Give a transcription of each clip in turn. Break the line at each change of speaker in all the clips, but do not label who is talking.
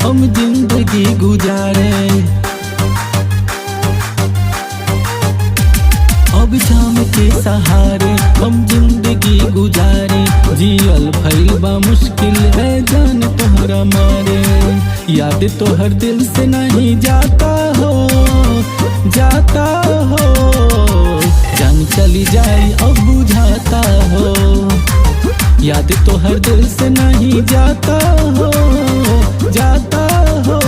हम जिंदगी गुजारे। अब शाम के सहारे हम जिंदगी गुजारे। जियल भइल बा मुश्किल है जान तोहरा मारे। याद तोहर दिल से नहीं जाता हो, जाता हो। जान चली जाए अब बुझाता हो। याद तोहर दिल से नहीं जाता हो, जाता हो।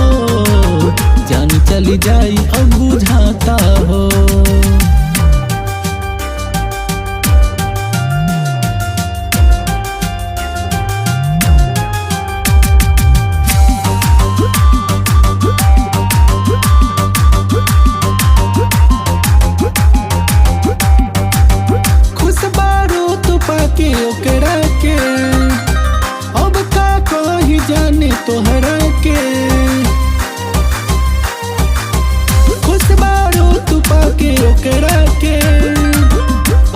जान चली जाए अब बुझाता हो। के ओकरा के अब का कही जाने तोहरा के। खुश बारो तू पाके ओकरा के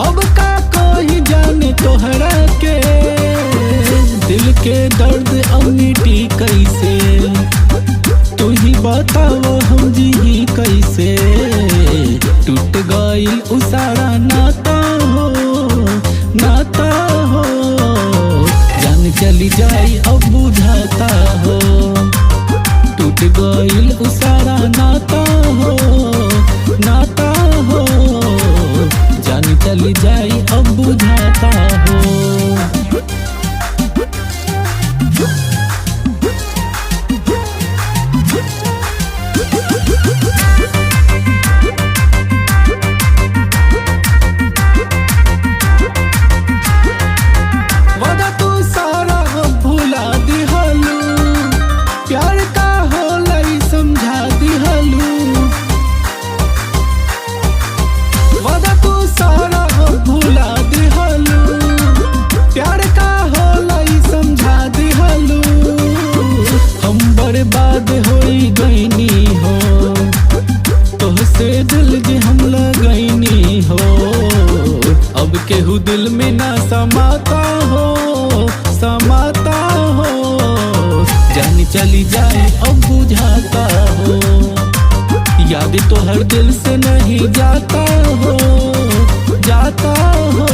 अब का कही जाने तोहरा के। दिल के दर्द अब मिटी कैसे तू ही बताओ हम जी कैसे। टूट गइल उ सारा नाता हो, नाता हो। जान चली जाए अब बुझाता हो। टूट गइल उ सारा नाता हो, नाता हो। जान चली जाए अब बुझाता हो। बर्बाद होई गईनी हो तोहसे दिल जे हम लगईनी हो। अब केहू दिल में ना समाता हो, समाता हो। जान चली जाए अब बुझाता हो। याद तो हर दिल से नहीं जाता हो, जाता हो।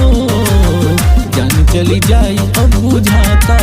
जान चली जाए अब बुझाता